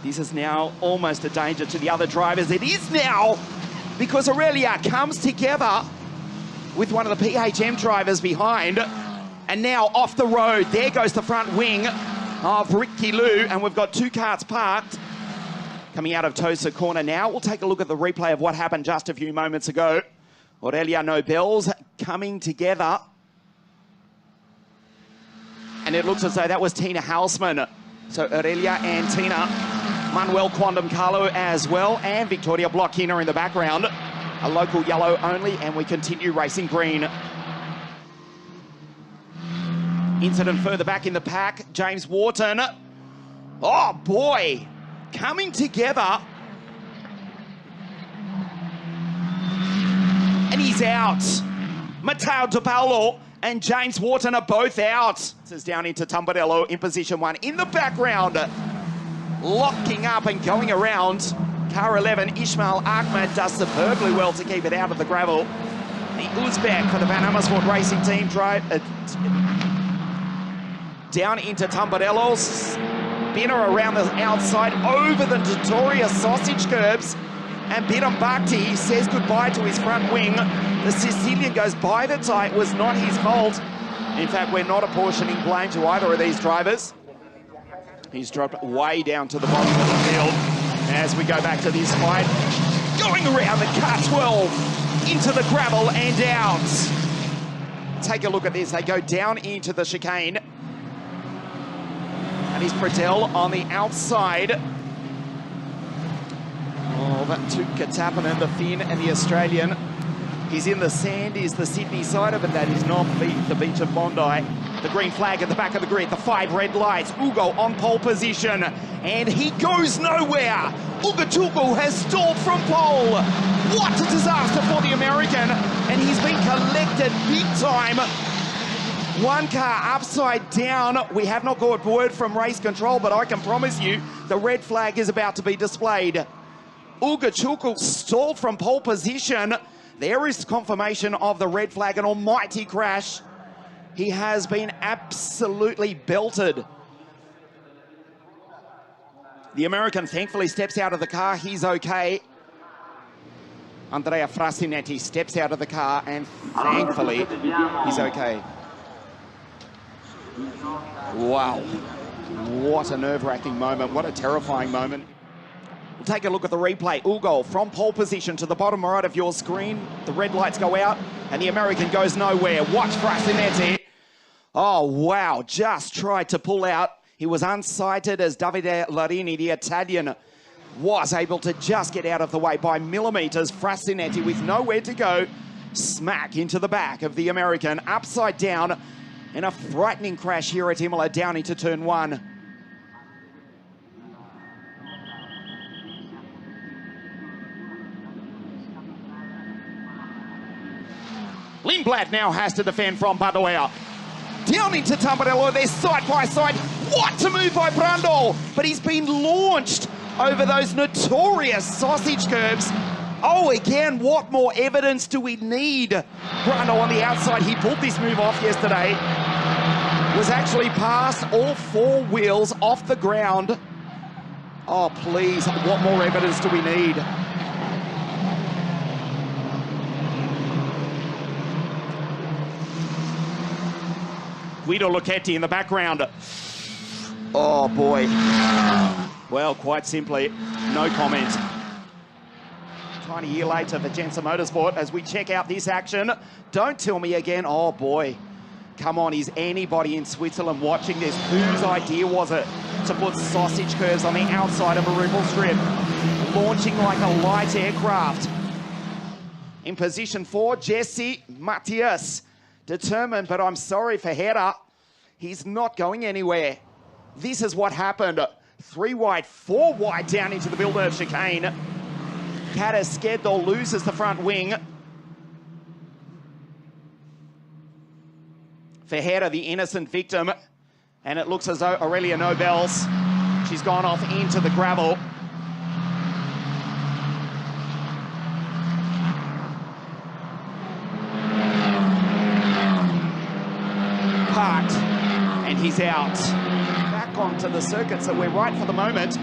This is now almost a danger to the other drivers. It is now, because Aurelia comes together with one of the PHM drivers behind. And now off the road, there goes the front wing of Ricky Lou, and we've got two carts parked coming out of Tosa corner now. We'll take a look at the replay of what happened just a few moments ago. Aurelia Nobels coming together. And it looks as though that was Tina Hausman. So Aurelia and Tina, Manuel Quandam Carlo as well, and Victoria Blockiner in the background. A local yellow only, and we continue racing green. Incident further back in the pack, James Wharton. Oh boy, coming together. And he's out. Matteo De Paolo and James Wharton are both out. This is down into Tamburello in position 1. In the background, locking up and going around. Car 11, Ismail Ahmed, does superbly well to keep it out of the gravel. The Uzbek for the Van Amersfoort Racing Team drive down into Tamburello. Spinner around the outside over the notorious sausage curbs. And Biram Bhakti says goodbye to his front wing. The Sicilian goes by the tie. It was not his fault. In fact, we're not apportioning blame to either of these drivers. He's dropped way down to the bottom of the field as we go back to this fight. Going around the car 12 into the gravel and out. Take a look at this. They go down into the chicane. And he's Pradell on the outside. Oh, that Tuukka Tappinen, the Finn and the Australian. He's in the sand, is the Sydney side of it. That is not the beach of Bondi. The green flag at the back of the grid, the 5 red lights. Ugo on pole position, and he goes nowhere. Ugo Chuku has stalled from pole. What a disaster for the American, and he's been collected big time. One car upside down. We have not got word from race control, but I can promise you the red flag is about to be displayed. Ugo Chuku stalled from pole position. There is confirmation of the red flag, an almighty crash. He has been absolutely belted. The American thankfully steps out of the car. He's okay. Andrea Frasinetti steps out of the car, and thankfully he's okay. Wow. What a nerve-wracking moment. What a terrifying moment. We'll take a look at the replay. Ugo from pole position to the bottom right of your screen. The red lights go out and the American goes nowhere. Watch Frasinetti. Oh, wow. Just tried to pull out. He was unsighted as Davide Larini, the Italian, was able to just get out of the way by millimeters. Frasinetti with nowhere to go. Smack into the back of the American. Upside down in a frightening crash here at Imola down into turn 1. Lindblad now has to defend from Badoer. Down into Tamburello, they're side by side. What a move by Brando! But he's been launched over those notorious sausage curbs. Oh, again, what more evidence do we need? Brando on the outside, he pulled this move off yesterday. Was actually past all 4 wheels off the ground. Oh, please, what more evidence do we need? Guido Lucchetti in the background. Oh, boy. Well, quite simply, no comment. Tiny year later for Jensen Motorsport as we check out this action. Don't tell me again. Oh, boy. Come on, is anybody in Switzerland watching this? Whose idea was it to put sausage curves on the outside of a rumble strip? Launching like a light aircraft. In position 4, Jesse Matthias. Determined, but I'm sorry for Hedda. He's not going anywhere. This is what happened. 3 wide, 4 wide down into the Villeneuve chicane. Cadasquedo loses the front wing. For Hedda, the innocent victim. And it looks as though Aurelia Nobels, she's gone off into the gravel. Parked, and he's out. Back onto the circuit, so we're right for the moment.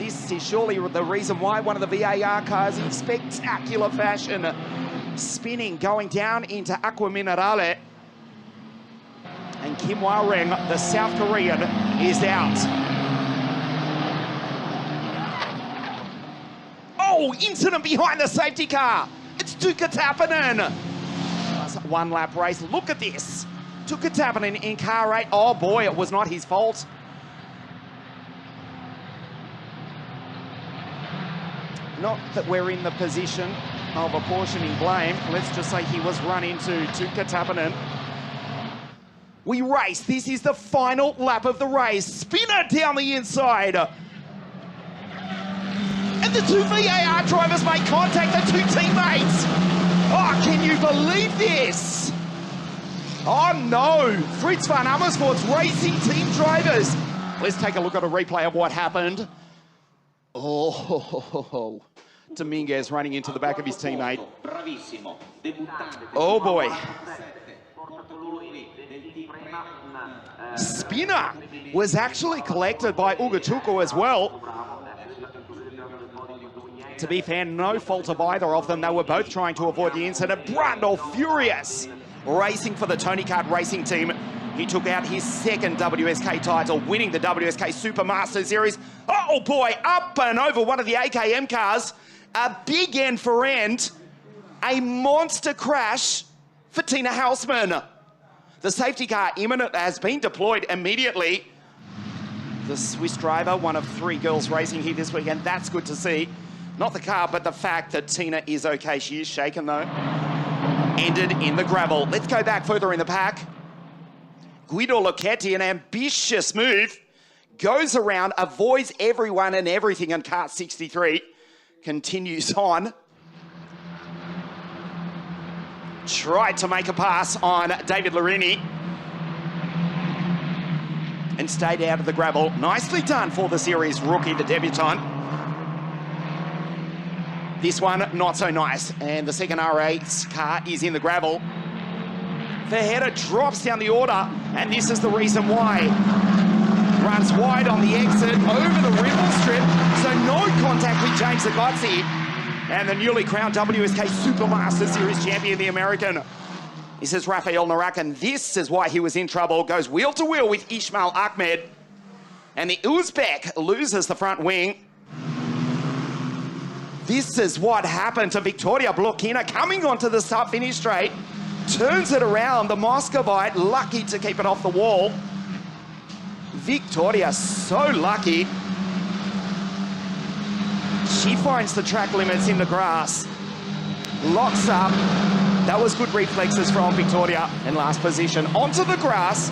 This is surely the reason why one of the VAR cars in spectacular fashion spinning, going down into Aqua Minerale. And Kim Hwa-reng, the South Korean, is out. Oh, incident behind the safety car. It's Tuukka Tappinen. One lap race. Look at this. Tuukka Tappinen in car 8. Oh boy, it was not his fault. Not that we're in the position of apportioning blame. Let's just say he was run into Tuukka Tappinen. We race. This is the final lap of the race. Spinner down the inside. And the two VAR drivers make contact, the two teammates. Oh, can you believe this? Oh no, Fritz van Amersfoort's racing team drivers. Let's take a look at a replay of what happened. Oh, Dominguez running into the back of his teammate. Oh boy. Spinner was actually collected by Ugochukwu as well. To be fair, no fault of either of them. They were both trying to avoid the incident. Brundle furious, racing for the Tony Kart racing team. He took out his second WSK title, winning the WSK Supermaster Series. Oh boy, up and over one of the AKM cars. A big end for end. A monster crash for Tina Hausmann. The safety car imminent has been deployed immediately. The Swiss driver, one of 3 girls racing here this weekend. That's good to see. Not the car, but the fact that Tina is okay. She is shaken though. Ended in the gravel. Let's go back further in the pack. Guido Lucchetti, an ambitious move, goes around, avoids everyone and everything in kart 63. Continues on. Tried to make a pass on David Larini. And stayed out of the gravel. Nicely done for the series rookie, the debutant. This one, not so nice. And the second R8 car is in the gravel. Verheerder drops down the order, and this is the reason why. Runs wide on the exit, over the ripple strip, so no contact with James Zagotzi. And the newly crowned WSK Supermaster Series champion, the American. This is Rafael Narak, and this is why he was in trouble. Goes wheel to wheel with Ismail Ahmed. And the Uzbek loses the front wing. This is what happened to Victoria Blokina coming onto the start-finish straight. Turns it around, the Moscovite lucky to keep it off the wall. Victoria so lucky. She finds the track limits in the grass. Locks up. That was good reflexes from Victoria in last position. Onto the grass.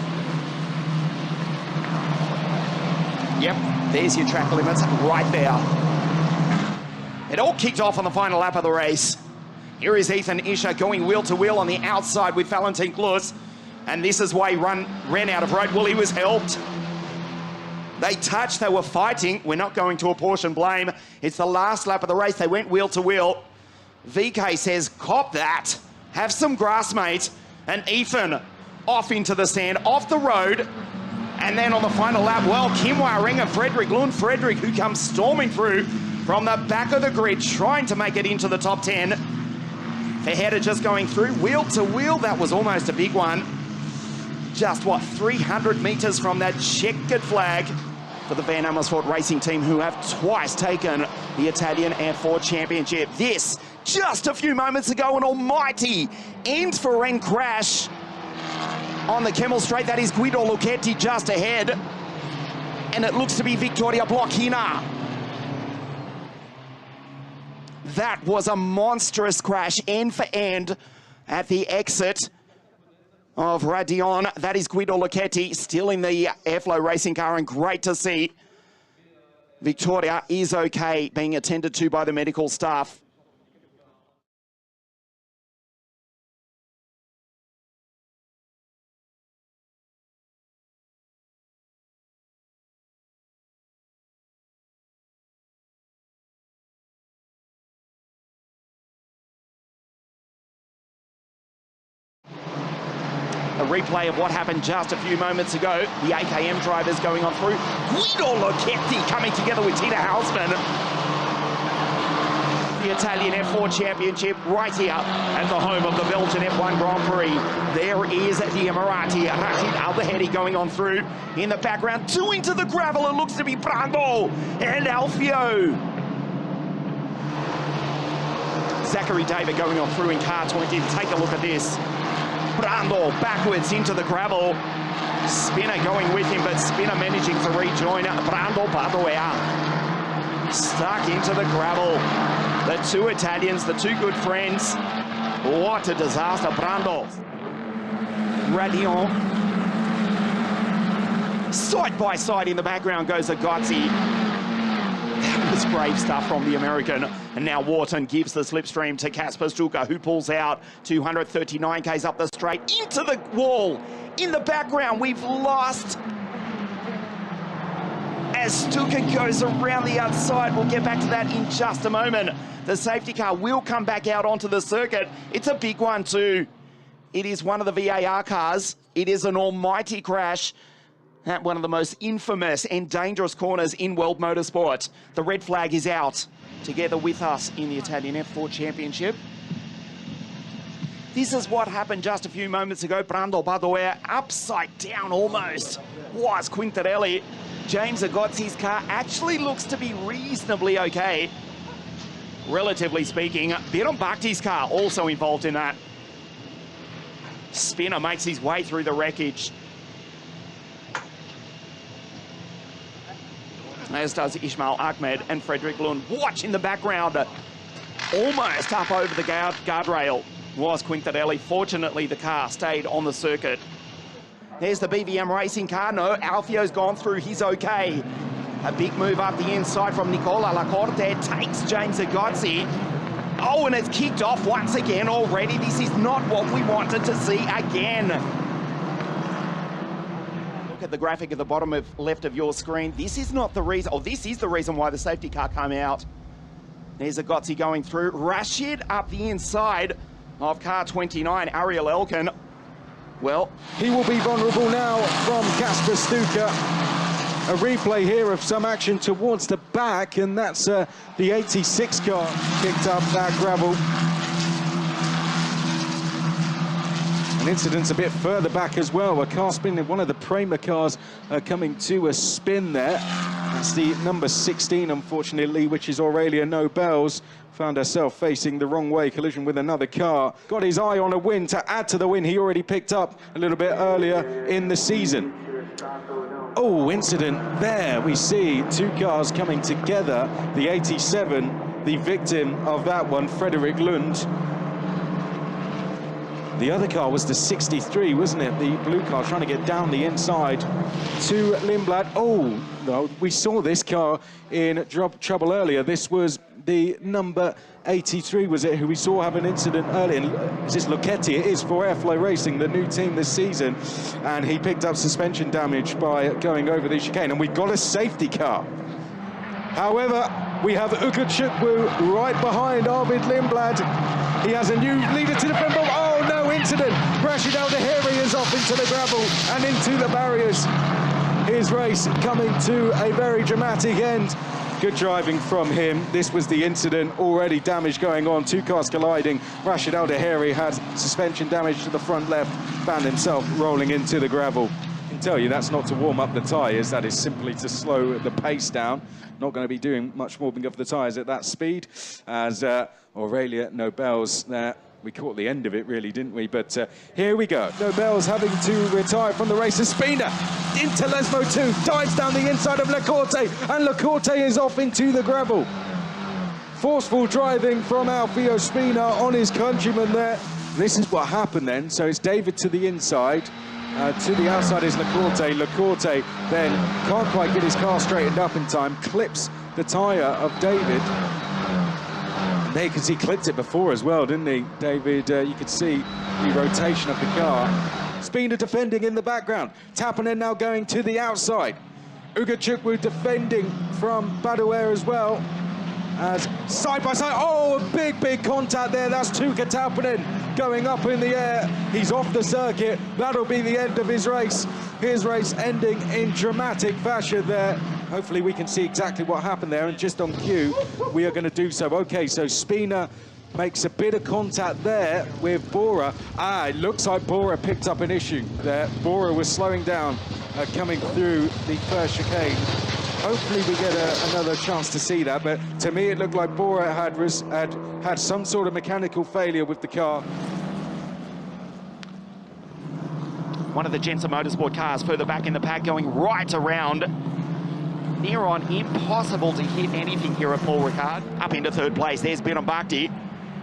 Yep, there's your track limits right there. It all kicked off on the final lap of the race. Here is Ethan Isher going wheel to wheel on the outside with Valentin Klus. And this is why he ran out of road. Well, he was helped. They touched, they were fighting. We're not going to apportion blame. It's the last lap of the race. They went wheel to wheel. VK says, cop that. Have some grass, mate. And Ethan off into the sand, off the road. And then on the final lap, well, Kim Hwa-reng and Frederick Lund. Frederick, who comes storming through from the back of the grid, trying to make it into the top 10. Verheerder just going through, wheel to wheel. That was almost a big one. Just, what, 300 metres from that checkered flag for the Van Amersfoort racing team, who have twice taken the Italian F4 Championship. This, just a few moments ago, an almighty end-for-end crash on the Kemmel Straight. That is Guido Lucchetti just ahead. And it looks to be Victoria Blokina. That was a monstrous crash, end for end, at the exit of Radion. That is Guido Lucchetti, still in the Airflow racing car, and great to see Victoria is okay, being attended to by the medical staff. replay of what happened just a few moments ago. The AKM drivers going on through. Guido Lucchetti coming together with Tina Hausman. The Italian F4 Championship right here at the home of the Belgian F1 Grand Prix. There is the Emirati Rashid Al-Daheri going on through. In the background, two into the gravel. It looks to be Brando and Alfio. Zachary David going on through in car 20. Take a look at this. Brando backwards into the gravel. Spinner going with him, but Spinner managing to rejoin Brando Badoea. Stuck into the gravel. The two Italians, the two good friends. What a disaster, Brando. Radion. Side by side in the background goes Agozzi. That was brave stuff from the American. And now Wharton gives the slipstream to Kasper Stuka, who pulls out 239 k's up the straight into the wall. In the background, we've lost as Stuka goes around the outside. We'll get back to that in just a moment. The safety car will come back out onto the circuit. It's a big one too. It is one of the VAR cars. It is an almighty crash at one of the most infamous and dangerous corners in world motorsport. The red flag is out together with us in the Italian F4 Championship. This is what happened just a few moments ago. Brando Badoer upside down almost was Quintarelli. James Agozzi's car actually looks to be reasonably okay, relatively speaking. Biron Bakhti's car also involved in that. Spinner makes his way through the wreckage, as does Ismail Ahmed and Frederick Lund. Watch in the background, almost up over the guardrail was Quintarelli. Fortunately, the car stayed on the circuit. There's the BVM racing car. No, Alfio's gone through. He's okay. A big move up the inside from Nicola Lacorte. Takes James Agozzi. Oh, and it's kicked off once again already. This is not what we wanted to see again. Look at the graphic at the bottom of left of your screen. This is not the reason, or this is the reason why the safety car came out. There's Agozzi going through. Rashid up the inside of car 29, Ariel Elkin. Well, he will be vulnerable now from Kasper Stuka. A replay here of some action towards the back, and that's the 86 car kicked up that gravel. An incident's a bit further back as well. A car spinning, one of the Prema cars coming to a spin there. That's the number 16, unfortunately, which is Aurelia Nobels. Found herself facing the wrong way, collision with another car. Got his eye on a win to add to the win he already picked up a little bit earlier in the season. Oh, incident there. We see two cars coming together. The 87, the victim of that one, Frederick Lund. The other car was the 63, wasn't it? The blue car trying to get down the inside to Lindblad. Oh, no, we saw this car in trouble earlier. This was the number 83, was it, who we saw have an incident earlier. Is this Lucchetti? It is for Airflow Racing, the new team this season. And he picked up suspension damage by going over the chicane. And we got a safety car. However, we have Uka Chukwu right behind Arvid Lindblad. He has a new leader to defend. Oh, no, incident. Rashid Al-Daheri is off into the gravel and into the barriers. His race coming to a very dramatic end. Good driving from him. This was the incident. Already damage going on. Two cars colliding. Rashid Al-Daheri had suspension damage to the front left. Found himself rolling into the gravel. I can tell you that's not to warm up the tyres. That is simply to slow the pace down. Not going to be doing much warming up the tyres at that speed. As Aurelia Nobels there. We caught the end of it, really, didn't we? But here we go. Nobels having to retire from the race. Spina into Lesmo 2, dives down the inside of Lacorte, and Lacorte is off into the gravel. Forceful driving from Alfio Spina on his countryman there. This is what happened then. So it's David to the inside. To the outside is Lacorte. Lacorte then can't quite get his car straightened up in time. Clips the tyre of David. There you can see, clipped it before as well, didn't he? David, you could see the rotation of the car. Spina defending in the background. Tappanen now going to the outside. Uga Chukwu defending from Badoer as well. As side by side, oh, a big contact there. That's Tuukka Tappanen going up in the air. He's off the circuit. That'll be the end of his race. His race ending in dramatic fashion there. Hopefully we can see exactly what happened there, and just on cue, we are going to do so. Okay, so Spina makes a bit of contact there with Bora. It looks like Bora picked up an issue there. Bora was slowing down coming through the first chicane. Hopefully we get another chance to see that, but to me it looked like Bora had some sort of mechanical failure with the car. One of the Gensa Motorsport cars further back in the pack going right around. Near on, impossible to hit anything here at Paul Ricard. Up into third place, there's Biram Bakhti,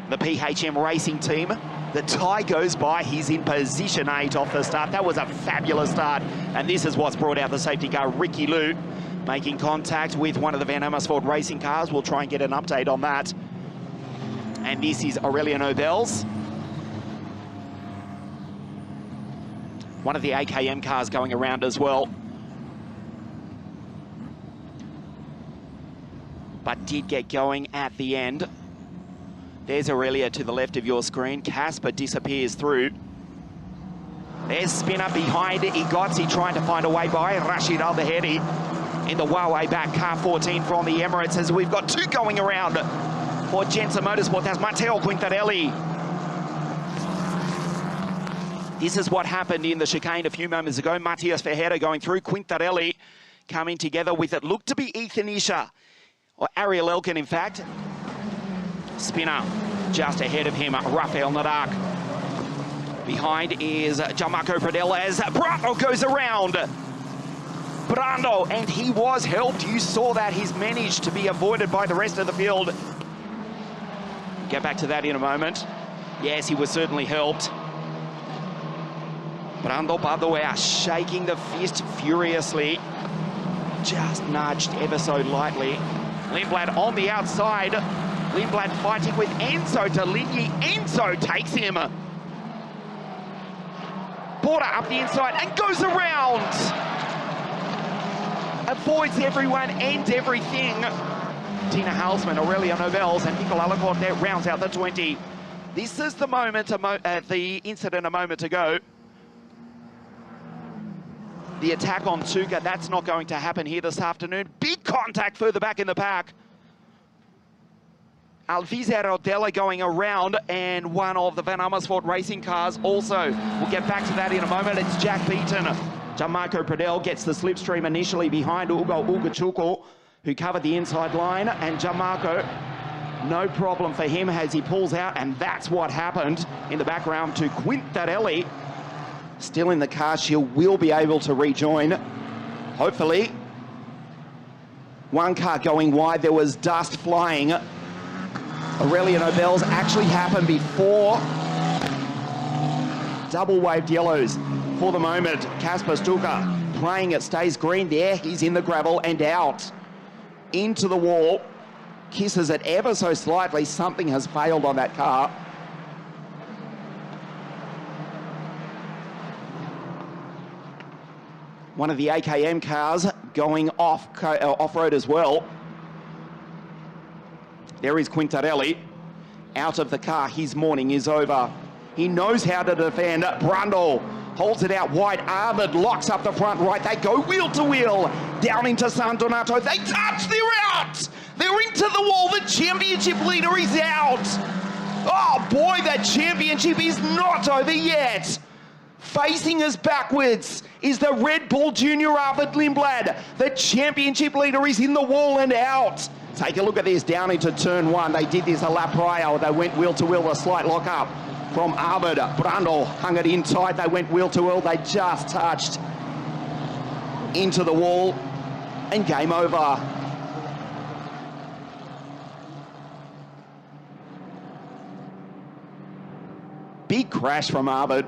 the PHM Racing team. The tie goes by, he's in position 8 off the start. That was a fabulous start, and this is what's brought out the safety car. Ricky Liu making contact with one of the Van Amersfoort racing cars. We'll try and get an update on that. And this is Aurelien Nobel's. One of the AKM cars going around as well. But did get going at the end. There's Aurelia to the left of your screen. Casper disappears through. There's Spinner behind Igotzi trying to find a way by. Rashid Al-Bahedi in the Huawei back, car 14 from the Emirates, as we've got 2 going around for Gensa Motorsport. That's Matteo Quintarelli. This is what happened in the chicane a few moments ago. Matthias Ferreira going through, Quintarelli coming together with it. Looked to be Ethan Isha, or Ariel Elkin, in fact. Spinner just ahead of him, Rafael Nadak. Behind is Gianmarco Pradella as Brando goes around. Brando, and he was helped. You saw that. He's managed to be avoided by the rest of the field. Get back to that in a moment. Yes, he was certainly helped. Brando Badoer shaking the fist furiously. Just nudged ever so lightly. Lindblad on the outside. Lindblad fighting with Enzo Deligny. Enzo takes him. Porter up the inside and goes around. Avoids everyone and everything. Tina Halsman, Aurelien Nobels, and Nicolas Lecourt there rounds out the 20. This is the moment, the incident a moment ago. The attack on Tsuga, that's not going to happen here this afternoon. Big contact further back in the pack. Alvise Rodella going around, and one of the Van Amersfoort racing cars also. We'll get back to that in a moment. It's Jack Beaton. Gianmarco Pradell gets the slipstream initially behind Ugo Ugachukwu, who covered the inside line, and Gianmarco, no problem for him as he pulls out, and that's what happened in the background to Quintarelli. Still in the car, she will be able to rejoin, hopefully. One car going wide, there was dust flying. Aurelien Nobel's actually happened before. Double waved yellows for the moment. Kasper Stuka playing it, stays green there. He's in the gravel and out. Into the wall. Kisses it ever so slightly. Something has failed on that car. One of the AKM cars going off-road as well. There is Quintarelli out of the car. His morning is over. He knows how to defend. Brundle holds it out wide. Arvid locks up the front right. They go wheel to wheel down into San Donato. They touch. They're out. They're into the wall. The championship leader is out. Oh boy, that championship is not over yet. Facing us backwards is the Red Bull Junior Arvid Lindblad. The championship leader is in the wall and out. Take a look at this, down into turn 1. They did this a lap prior. They went wheel to wheel, a slight lock up from Arvid. Brundle hung it in tight. They went wheel to wheel. They just touched into the wall and game over. Big crash from Arvid.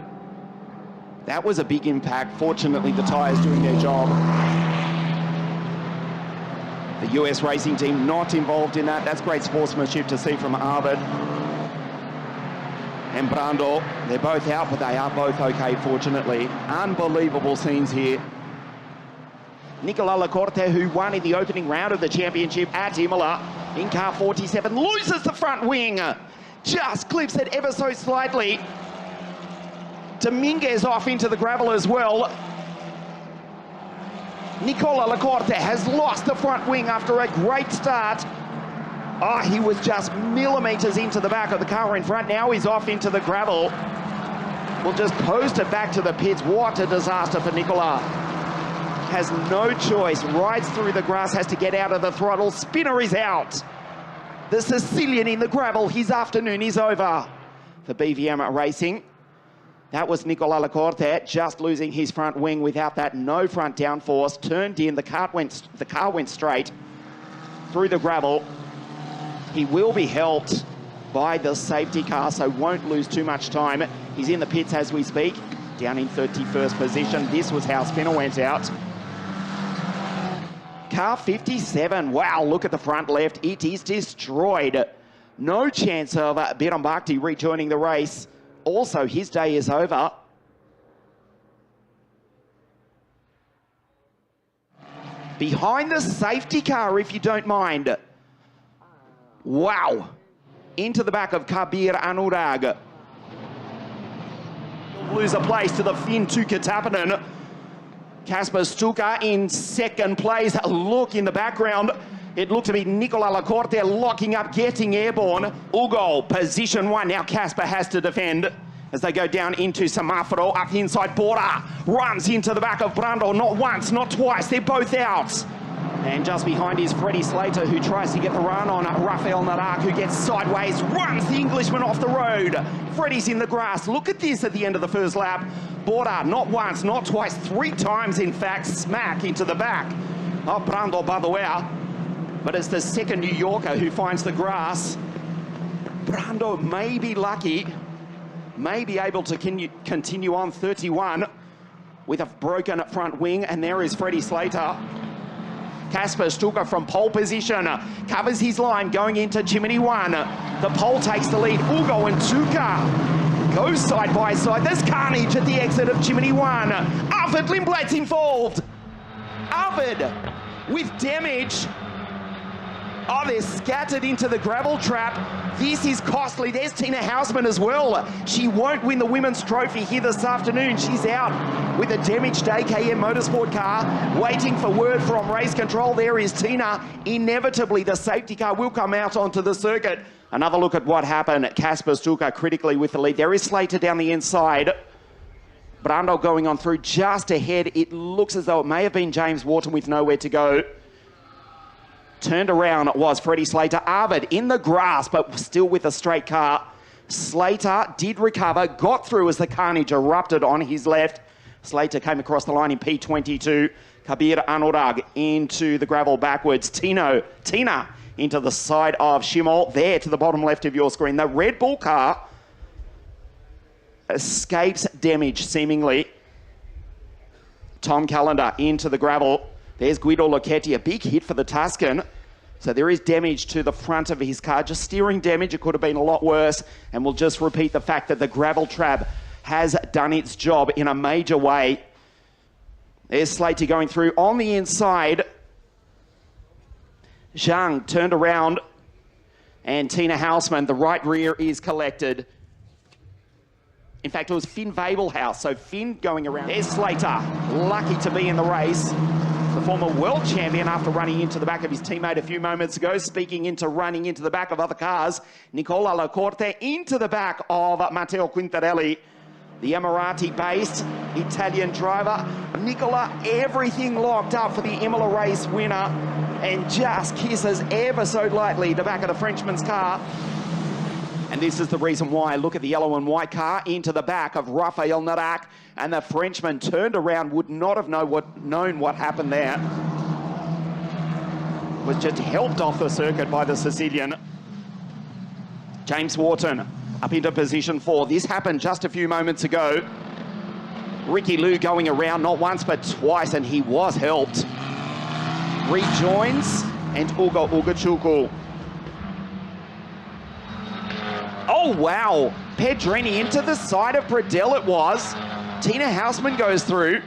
That was a big impact. Fortunately, the tyres doing their job. The US racing team not involved in that. That's great sportsmanship to see from Arvid and Brando. They're both out, but they are both okay, fortunately. Unbelievable scenes here. Nicolas Lecorte, who won in the opening round of the championship at Imola in car 47, loses the front wing. just clips it ever so slightly. Dominguez off into the gravel as well. Nicola Lacorte has lost the front wing after a great start. Oh, he was just millimetres into the back of the car in front. Now he's off into the gravel. We'll just post it back to the pits. What a disaster for Nicola. Has no choice, rides through the grass, has to get out of the throttle. Spinner is out. The Sicilian in the gravel, his afternoon is over for BVM Racing. That was Nicola Lacorte just losing his front wing without that no front downforce. Turned in, the car went straight through the gravel. He will be helped by the safety car, so won't lose too much time. He's in the pits as we speak, down in 31st position. This was how Spinner went out. Car 57, wow, look at the front left. It is destroyed. No chance of Biram Bhakti rejoining the race. Also, his day is over. Behind the safety car, if you don't mind. Wow. Into the back of Kabir Anurag. Lose a place to the Finn Tuukka Tappinen. Kasper Stuka in second place. Look in the background. It looked to be Nicola Lacorte locking up, getting airborne. Ugo, position one. Now Kasper has to defend as they go down into Samaforo. Up the inside border. Runs into the back of Brando. Not once, not twice. They're both out. And just behind is Freddie Slater, who tries to get the run on Rafael Narak, who gets sideways, runs the Englishman off the road. Freddie's in the grass. Look at this at the end of the first lap. Border, not once, not twice, 3 times, in fact, smack into the back of Brando Badoer. But it's the second New Yorker who finds the grass. Brando may be lucky, may be able to continue on 31 with a broken front wing, and there is Freddie Slater. Kasper Stuka from pole position, covers his line going into Jiminy 1. The pole takes the lead. Ugo and Tuukka go side by side. There's carnage at the exit of Jiminy 1. Arvid Lindblad's involved. Arvid with damage. Oh, they're scattered into the gravel trap. This is costly. There's Tina Houseman as well. She won't win the women's trophy here this afternoon. She's out with a damaged AKM Motorsport car, waiting for word from race control. There is Tina. Inevitably, the safety car will come out onto the circuit. Another look at what happened. Kasper Stuka critically with the lead. There is Slater down the inside. Brando going on through just ahead. It looks as though it may have been James Wharton with nowhere to go. Turned around was Freddie Slater. Arvid in the grass, but still with a straight car. Slater did recover, got through as the carnage erupted on his left. Slater came across the line in P22. Kabir Anurag into the gravel backwards. Tina into the side of Shimol. There to the bottom left of your screen. The Red Bull car escapes damage, seemingly. Tom Callender into the gravel. There's Guido Locchetti, a big hit for the Tuscan. So there is damage to the front of his car, just steering damage. It could have been a lot worse. And we'll just repeat the fact that the gravel trap has done its job in a major way. There's Slater going through on the inside. Zhang turned around. And Tina Houseman, the right rear is collected. In fact, it was Finn Wabelhaus. So Finn going around. There's Slater, lucky to be in the race. The former world champion after running into the back of his teammate a few moments ago. Speaking into running into the back of other cars, Nicola Lacorte into the back of Matteo Quintarelli, the Emirati-based Italian driver. Nicola, everything locked up for the Imola race winner, and just kisses ever so lightly the back of the Frenchman's car. And this is the reason why. Look at the yellow and white car into the back of Rafael Narak. And the Frenchman turned around, would not have known what happened there. Was just helped off the circuit by the Sicilian. James Wharton up into position 4. This happened just a few moments ago. Ricky Liu going around not once but twice, and he was helped. Rejoins, and Ugo Ugachukwu. Oh, wow. Pedrini into the side of Pradell it was. Tina Houseman goes through.